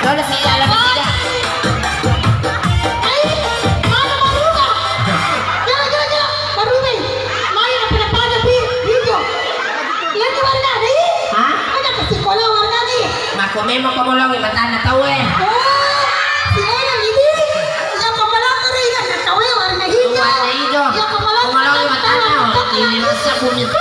Lola sila lang sila. Ay, mana maruga? Jangan. Marumi. Main na pinapala video. Yan yung warga di? Ha? Ano kasi ko lang warga di? Makumemo ko mo lang yung mata na tao eh. Oh, si Enan ini. Yang kamalang ko rin yan. Natawi warga video. Warga video. Yang kamalang Kung malaw yung mata na, hindi na sa bumit.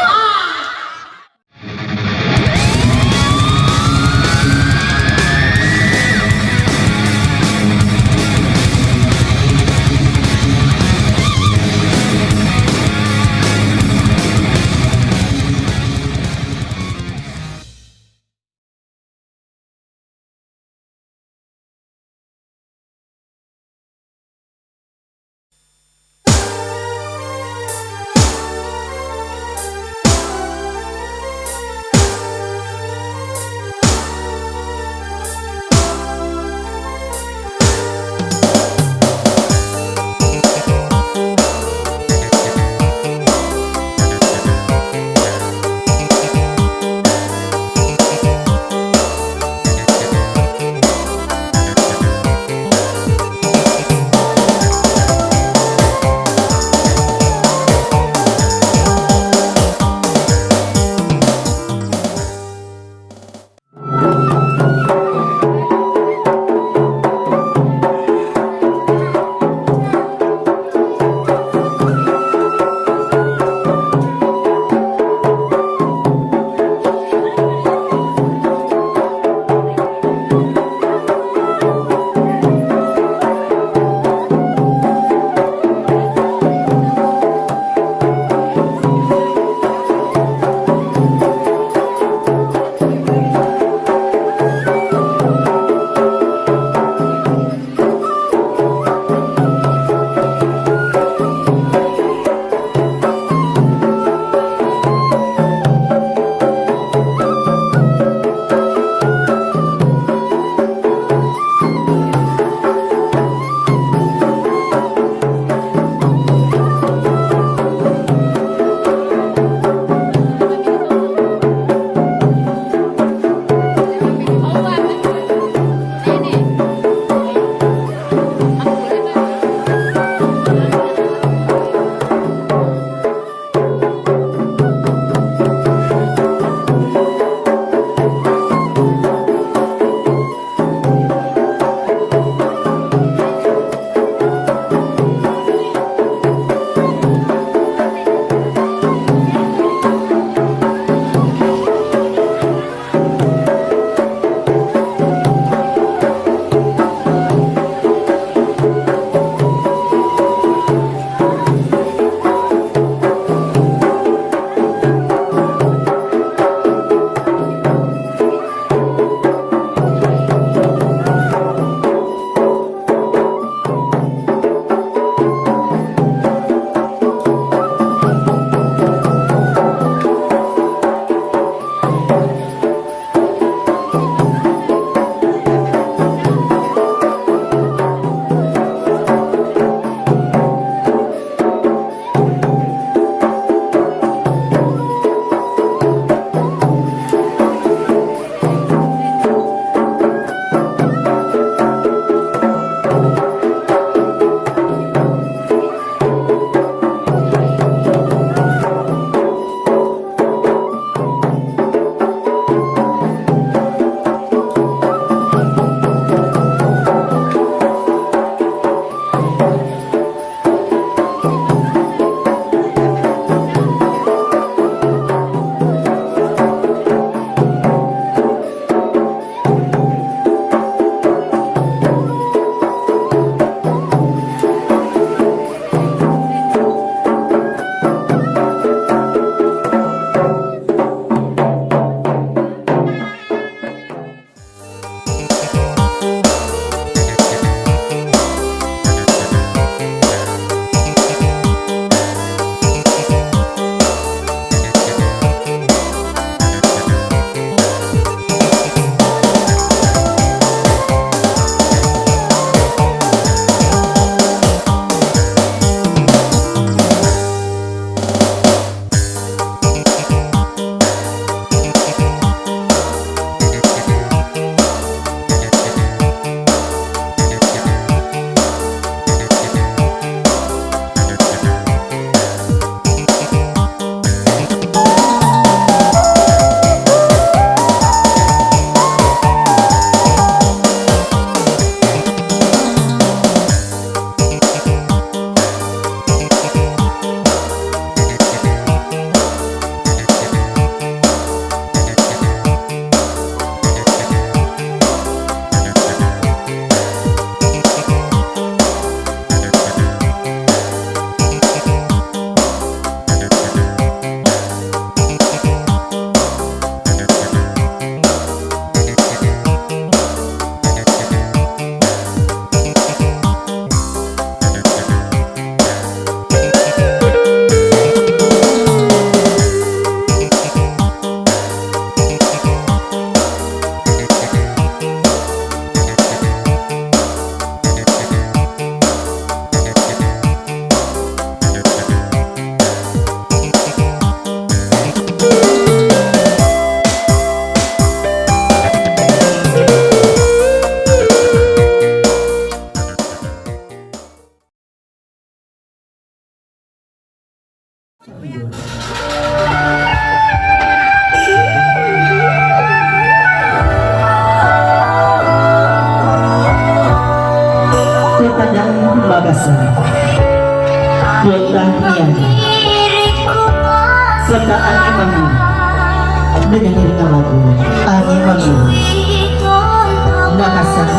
serta Ani Mangu dengan irama lagu Ani Mangu Makassar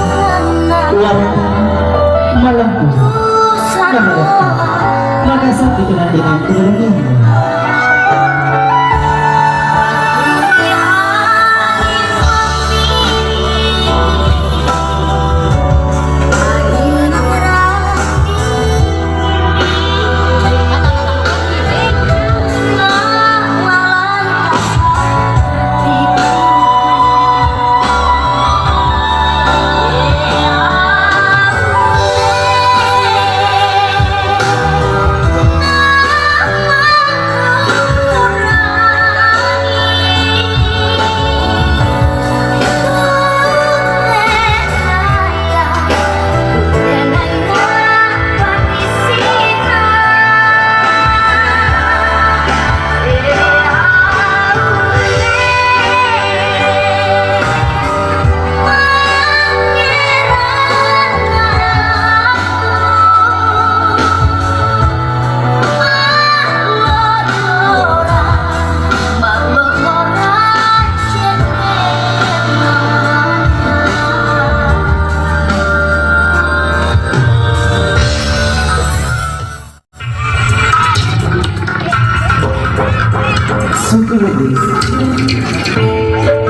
Warna Malampu Kamarata Makassar dikenal dengan keberaniannya.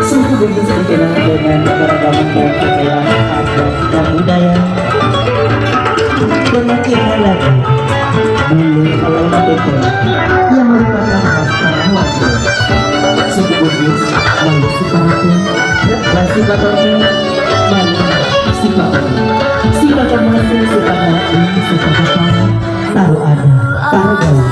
Suku Bugis dikenal dengan keragaman dan kekayaan adat dan budaya. Demikian lagi Bulu Alana Betul yang merupakan khas Pamuaja. Suku Bugis Malu Sipatu, Sipatoni, Malu Sipatoni, Sipatan masih Sipatani, Sipatani, Taruh ada, Taruh gaul.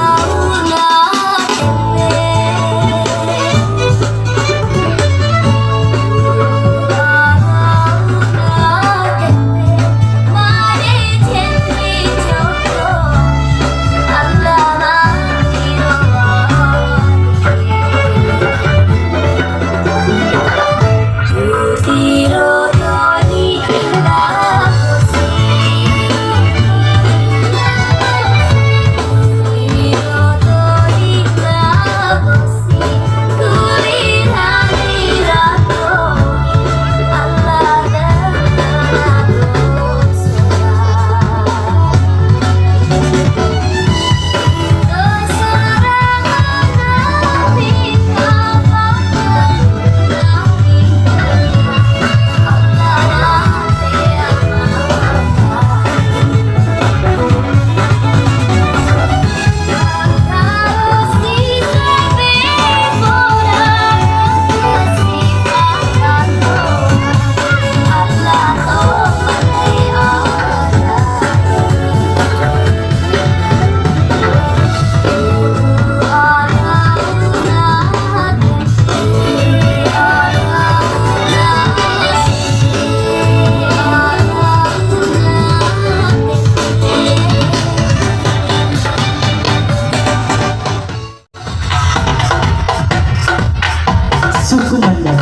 Suku Mandang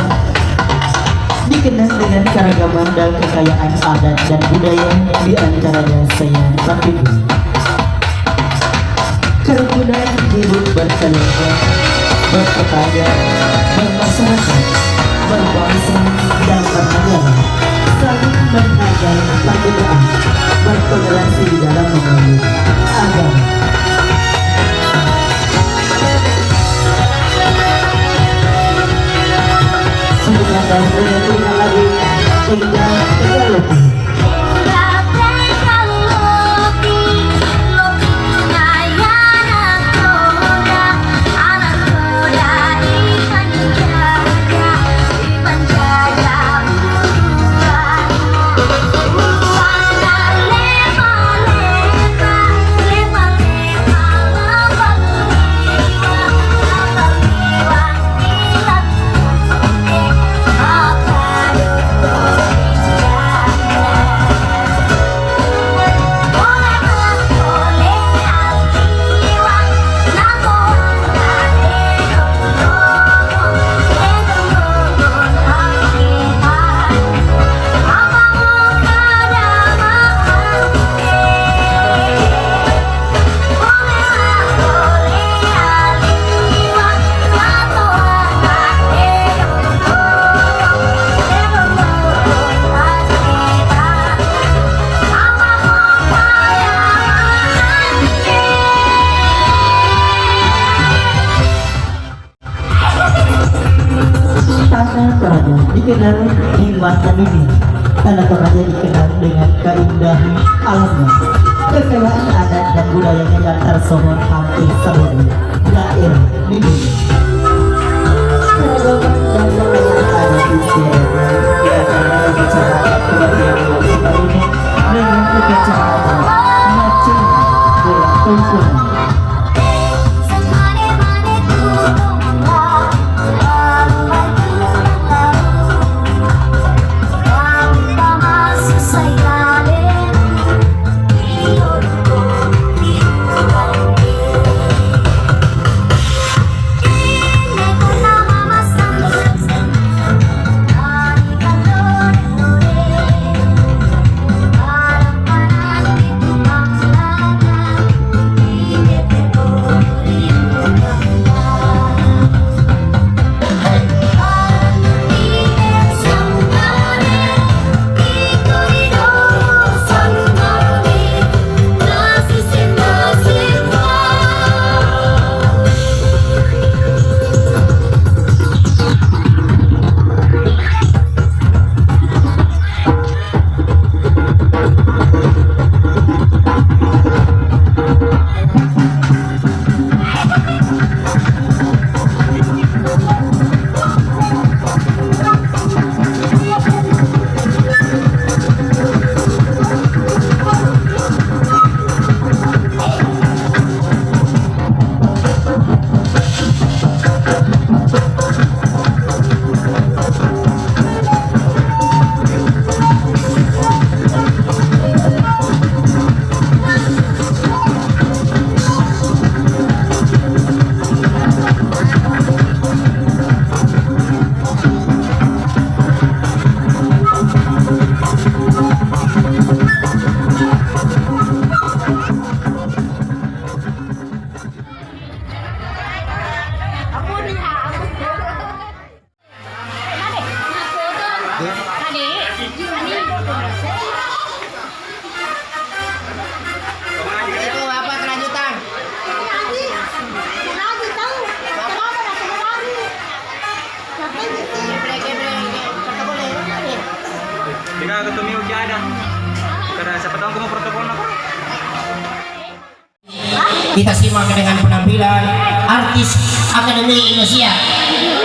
dikenal dengan keragaman dan kekayaan adat dan budaya, di antaranya saya Papibu. Kerukunan hidup berkeluarga, bertetangga, bermasyarakat, berbangsa dan bernegara, saling menghargai perbedaan, bertoleransi dalam memeluk agama. Dan menentukan lagi indah teknologi. Lepas Tanah Toraja dikenal dengan keindahan alamnya, kekayaan adat dan budayanya yang tersohor hampir seluruh daerah di dunia. Keragaman dan kekayaan adat istimewa yang akan dibicarakan kebagian wanita ini dengan upacara macam bola tumpuan. Itu apa kelanjutan? Jika ketemu uji ada, karena siapa tahu kamu protokol apa? Kita simak dengan penampilan artis Akademi Indonesia.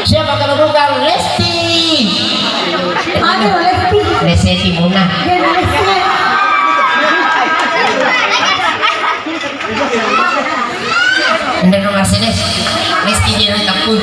Siapa kalau bukan Lesti? Aduh, Lesti. Lesti Muna. Dia Lesti. Anda no Mercedes. Lesti dia takut.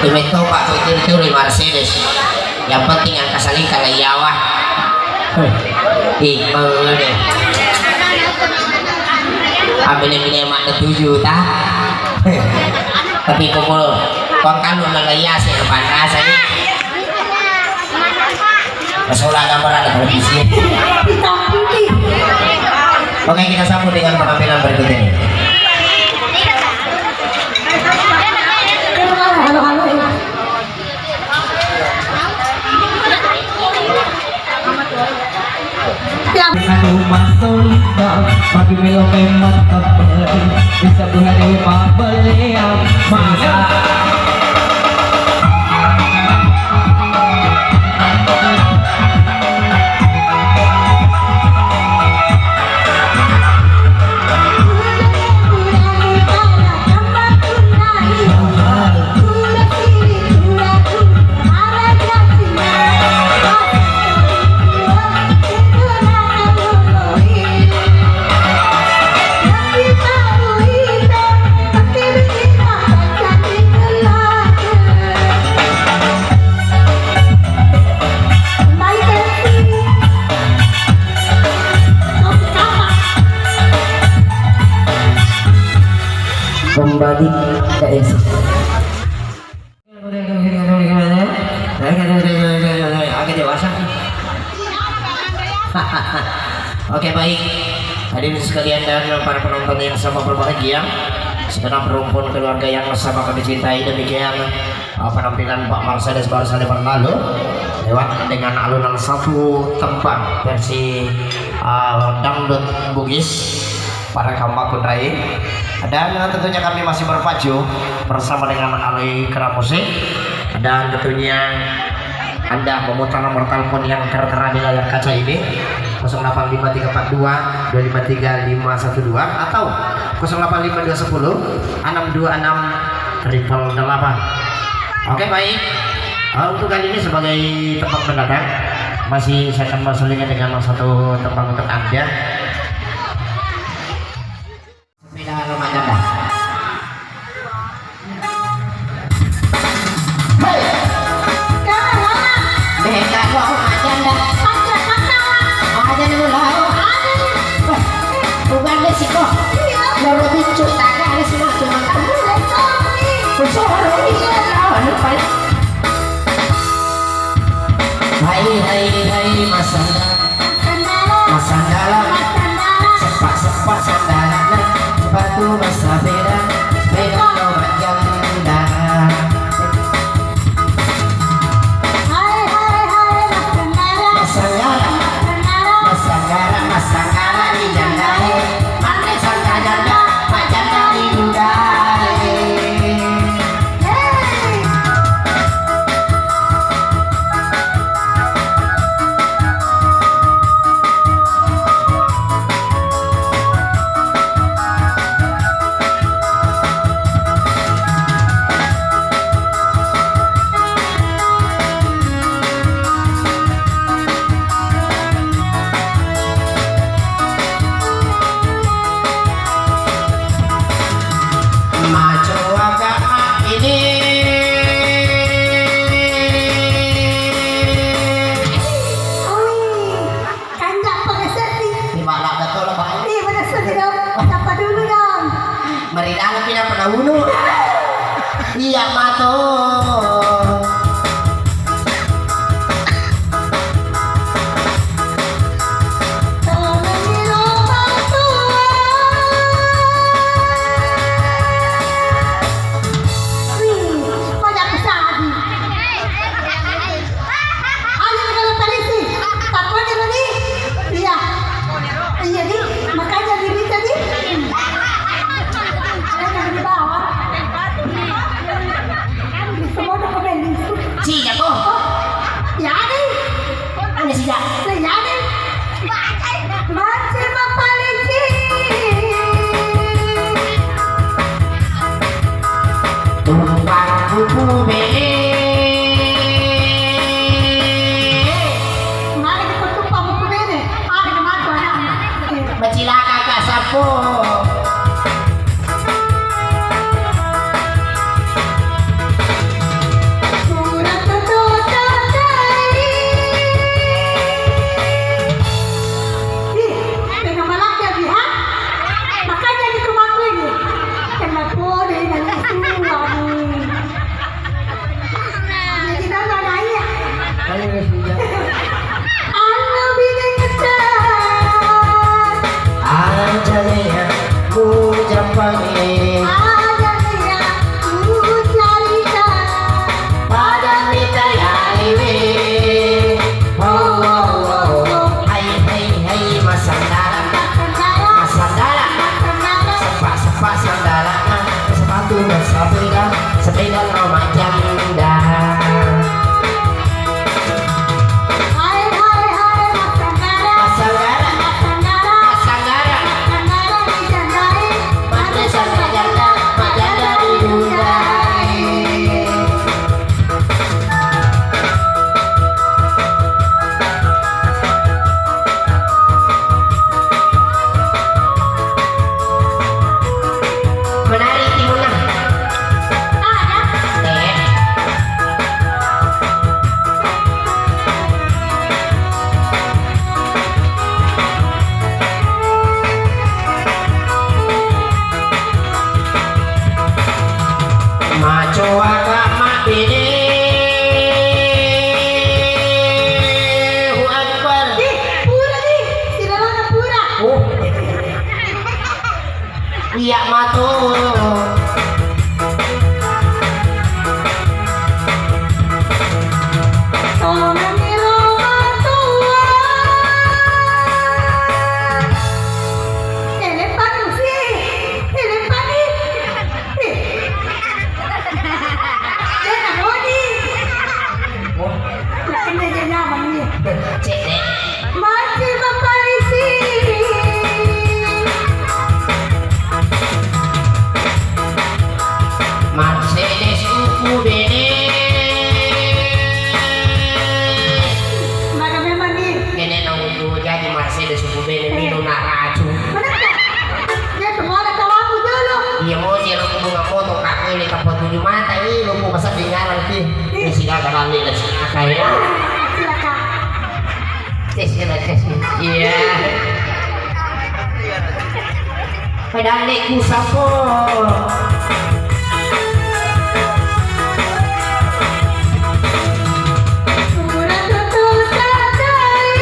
Tumito Pak itu di Mercedes. Yang penting angka saling kalayawa. Deh. Ambil mak ketujuh tak. Tapi pukul kau nalayas yang panas ini. Masalah gambar ada televisi. Oke, kita sambut dengan penampilan berikut ini. Rumah solida bagi melo memang tebal bisa berhari pabelea masa kembali ke isi. Agak dewasa. Oke, baik. Hadirin sekalian dan para penonton yang sama berbahagia, segenap rumpun keluarga yang sama kami cintai, demikian penampilan Pak Mercedes barusan berlalu lewat dengan alunan satu tembang versi dangdut Bugis para Kampakun Rai. Dan tentunya kami masih berpacu bersama dengan Ali Kera Musik, dan tentunya Anda memutar nomor telepon yang tertera di layar kaca ini 085342 253512 atau 085210 626 888. Oke, baik. Untuk kali ini sebagai tembang pendatang masih saya akan berselingan dengan satu tembang untuk Anda. Sepeda remaja dah. Beda kok remaja dah. Aja dulu lah. Bukan resiko. Baru bicu tak ada semua cuma kamu. Bersuara ini lah. Hai masandala sepak sandala sepatu sepeda nomor janda. Masandala di janda mana sangka janda majanda di dudai. Mereka pindah pernah bunuh. Iya mato. Macilaka ka sapo. Sepeda remaja muda. Iya matu. sekali kayak Silakan. tes. Iya. Pedalik sapo. Kurang tutul sadai.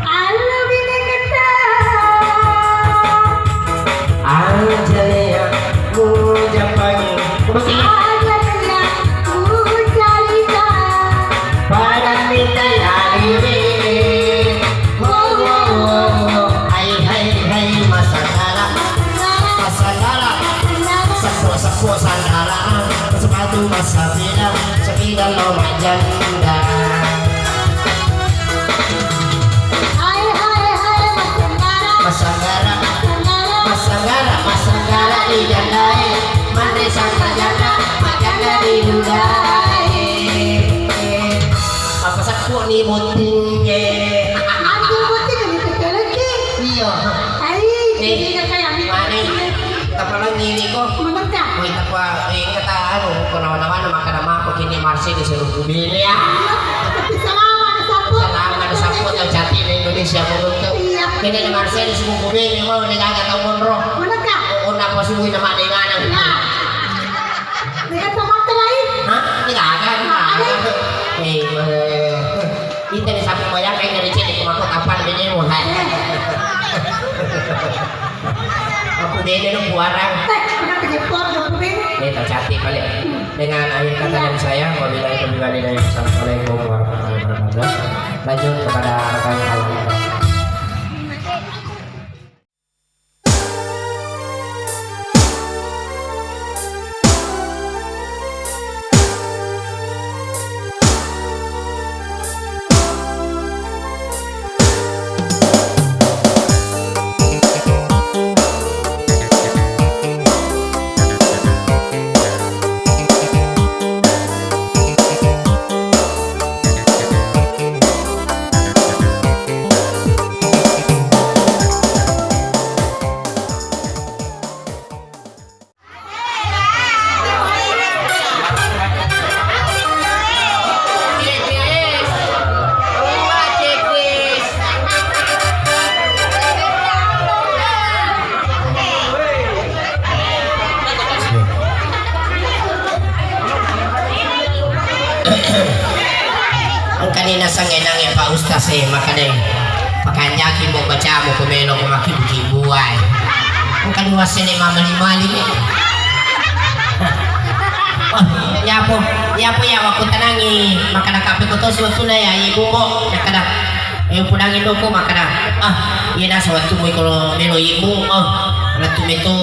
Alu bini kita. Anjalea mujapangi. Kumakin Ada yang ku cerita. pada minta hari. Hai masagala sakwa sandala sepatu sepeda lo majanda masagala di jandai mandi sangka janda majanda di dudai apa sakwa ni muntingnya Aku buti ni terkelaki. iya Ini kayak mani tapalong ngiri ko Menengah. Uy, tapwa, kata kung naman maka nama ako kini Marcy disuruh bumili ya. Tapi salamat sa po. Salamat sa po ng jati na Indonesia po dito. Iya. Kini ni Marcy disuruh bumili mo, nagagataw mo bro. Menengah. Una po subuhin na madinganan. Ya. Dengan tomat lain. Ha? Nagagan. Kita ni sabi mo yan, kaya narinig ko ako kapan din mo. Aku din ng buwarang. Pernah kejepot aku bin. Ito, cati kali. Dengan akhir kata dari saya, wabillahi taufiq wal hidayah. Assalamualaikum warahmatullahi wabarakatuh. Lanjut kepada rekan saya. Ang kanina sa ngenang yung paustas makanya pakanyakin mo baca mo kumelo kumakibukibuhay. Ang kaluwas ni mamali-mali yapo ko tanangi makanakapi ko to si waktu na ya ibu mo nakada yung punangin ko makana yan na sa waktu mo ko melo ibu natumito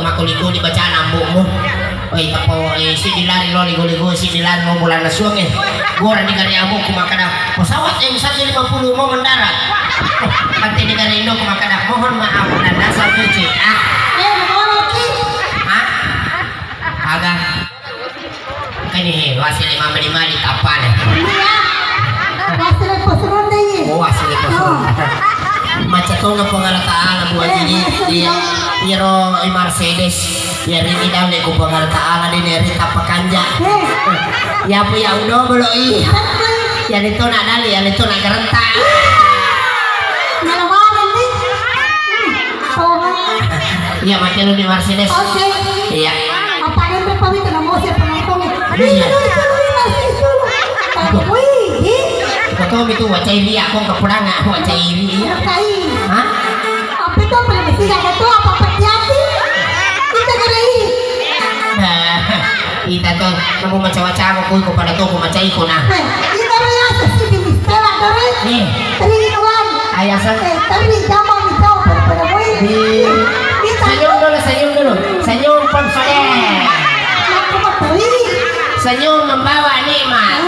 makuli-kuli baca nambo mo. Oy tapo si dilari lo ligo-ligo si dilari mo mula na suwang gora ni gari amo kumakana pesawat yang 150 mau mendarat pati ni gari Indo kumakana mohon maaf na nasa cuci Lagi. agak kani wasil 5 di tapal Iya. Hasil pesuruh ni. oh wasil macam tu na pangalataan buat ini dia iro Mercedes ya rini daw ni ko pangalataan din eri tapakanja ya po ya uno bolo ya dito na dali ya dito na garanta Nalawanan ni. Oh. ya macam di Mercedes Okay. iya Apa yang berpawit na mo siya pangitong. Iya. Wih. betul itu wajah ini aku kepulangan wajah ini Kai. hah Apa itu pala mesiga ka to apa patyati? Kita garai. nah ita to namu macam-macam aku pada to macam iko na Kita raya sa sini mistera garai. nih Tari inuan. ayah sa Tari jama mitaw pada boy. Kita senyum dulu senyum confident aku matoi. senyum membawa nikmat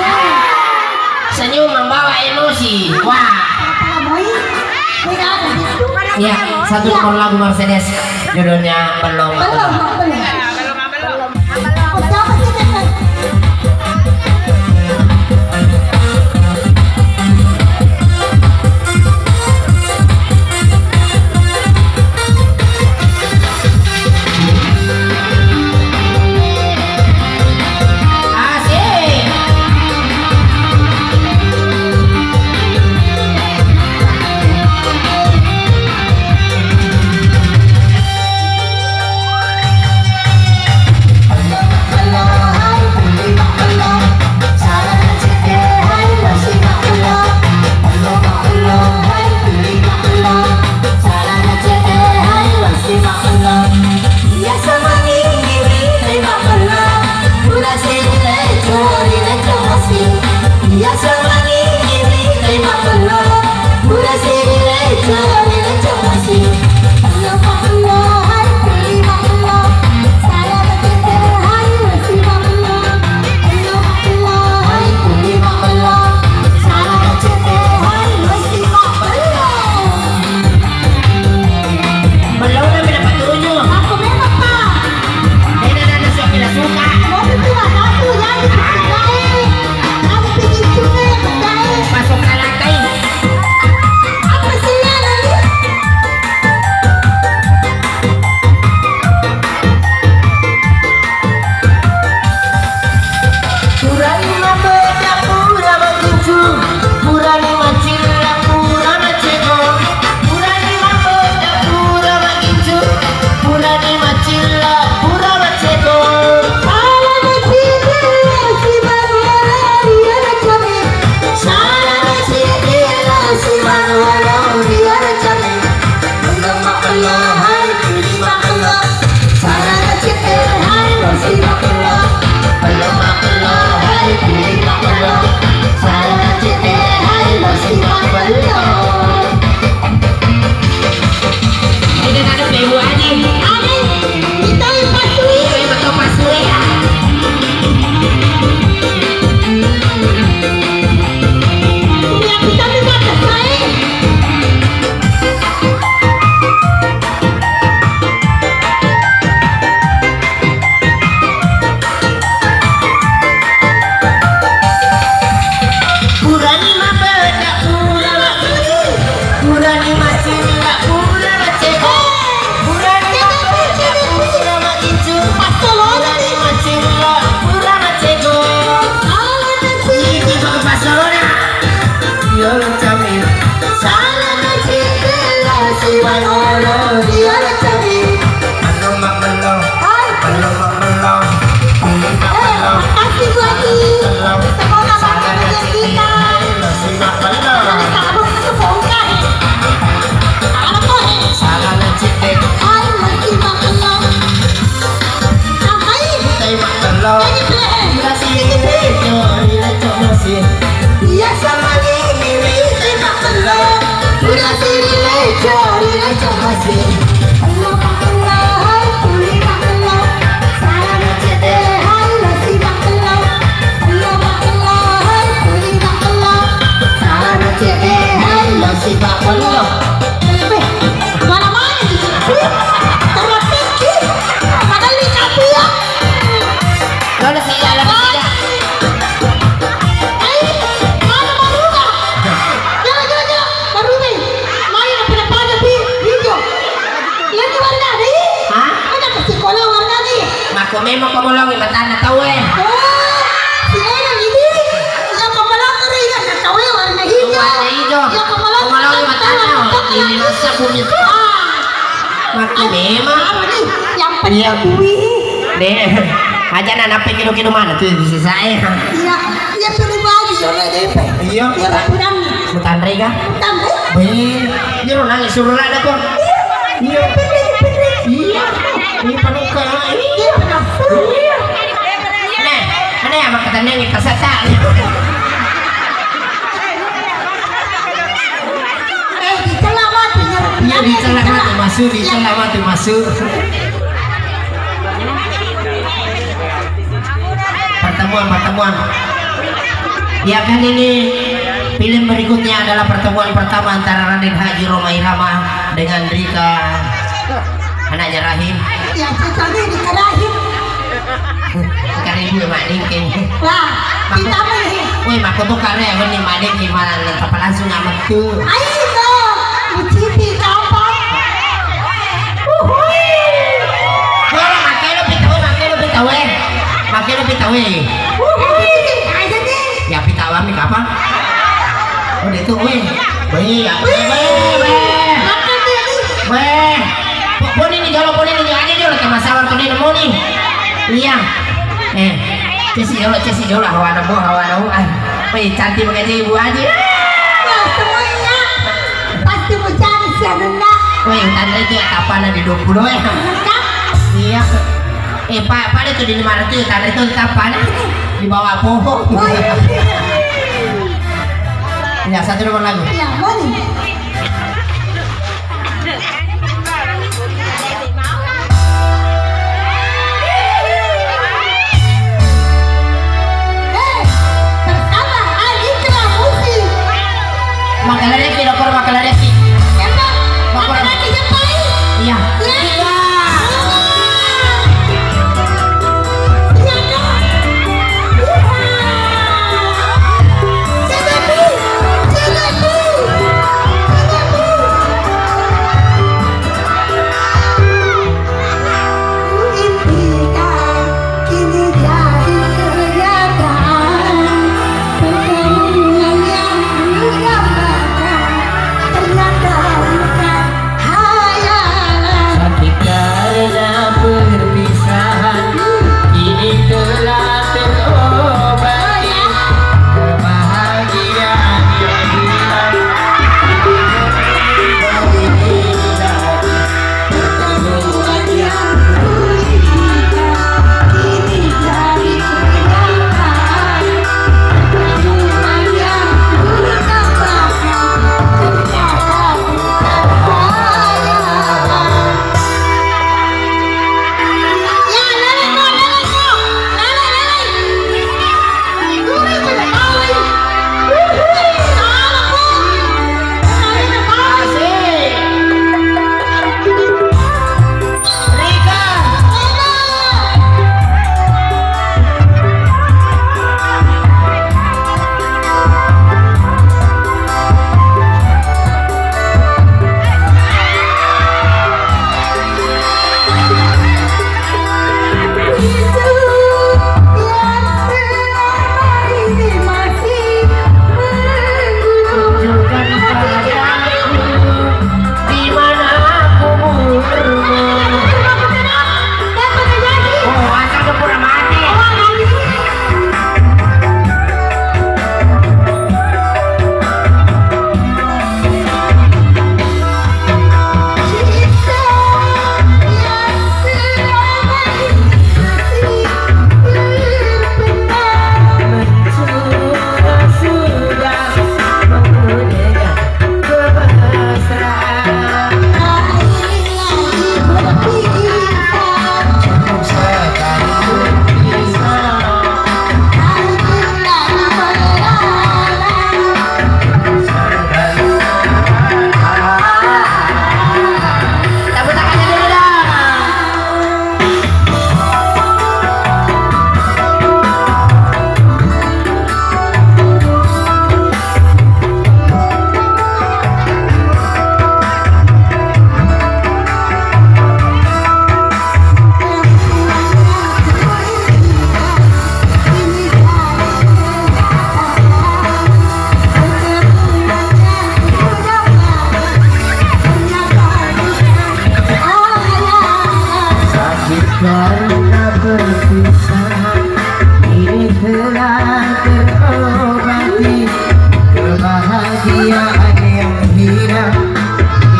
senyum membawa emosi wah Para boy. Mira ada itu. ya satu nomor lagu Mercedes judulnya belum Belum. Oh, siapa sih kan? si baklo. Belum baklo, hai pilih baklo. Salah cete, hai lo si baklo. Ini ada ibu aja. Ane, kita yang pasui. Betul pasue ya. Ya kita juga selesai. Purani mah beda, purani mah cinta, purani ceko. Purani mah beda, purani itu. Purani mah cinta, purani ceko. Salah nanti, Ini baru Barcelona. Yo camin. salah nanti, lo si baklo. Dia cari. Belum belum, Hai, belum belum. makasih Bu Haji. Sekolah bangga dengan kita. Ada taruh itu bongkar. Ada kok. Salah ngecek, Hai, lagi baklo. Sampai tembak belum. jadi play. Iya sama ini Tembak baklo. Udah sini leco, leco masih. Baklo baklo, hai kuli baklo. Salah ngecek deh, hai lagi baklo. Baklo baklo, hai kuli baklo. Salah ngecek deh, hai lagi baklo. Mana-mana di sini. Terus tinggi. Padahal di kaki ya. Kalau saya lagi tidak. Mana Maruga? Jangan. Maruga. Main apa nak pada video. Lagi warna ni. Hah? Ada ke sekolah warna ni. Mako memang komolong mata na tahu Oh, si Enan ini. Yang pemalang tu dia nak tahu yang warna hijau. Warna hijau. Yang pemalang Komolong mata na. Ini masa bumi. Mako memang. Apa ni? Yang penyakui. Deh, aja na nape kilo mana tuh di saya. Ya, ya pilih baju soalnya DP. Iya. Ya kurang. Bukan Rega. Tambah. Wih, dia lu nangis suruh ada kok. Iya. Iya. Ini panuka. Iya. Aneh sama katanya ini kesatan. Dicelamati. Iya dicelamati masuk. Pertemuan. Ya kan ini film berikutnya adalah pertemuan pertama antara Raden Haji Roma Irama dengan Rika anaknya Rahim. Ya, sesuatu dikerahin. Karena ibu mading kayaknya. Wah, kita boleh. Woi, aku tuh karena yang ini mading gimana nih? Apa langsung amat tuh? Ayo, mencicipi kapan? Kalau makai lo pitawe. Ayo deh. Ya pitawa mi kapan? Oh itu, woi, ya, Makan dia nih. weh, pun ini jolo aja jolo ke masalah tuh nemu nih. Iya, cesi jolo hawa nemu. Woi, cantik banget ibu aja. Nah, semuanya pasti mau cari siapa? Woi, tanda itu ya kapan di 20 ya? Iya. Pak itu di 500 tanda itu kapan? Di bawah pohon. Ya, satu nomor lagi. Ya, boleh. Bersama Alitra Musik. Makalah dokter makalah Devi. Siapa? Makanan Jepang. Iya. telah terobati kebahagiaan yang hilang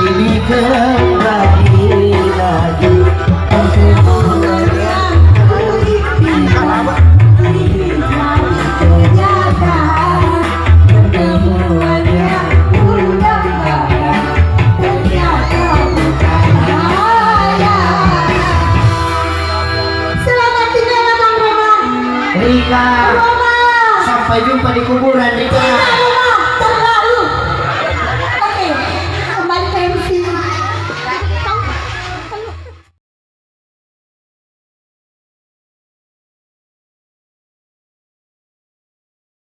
ini kembali lagi Pertemuan yang beristimewa menjadi kenyataan. Pertemuan yang mudah-mudahan ternyata bukan hayal. Selamat tinggal Abang Roma. Rika, Roma. sampai jumpa di kuburan Rika.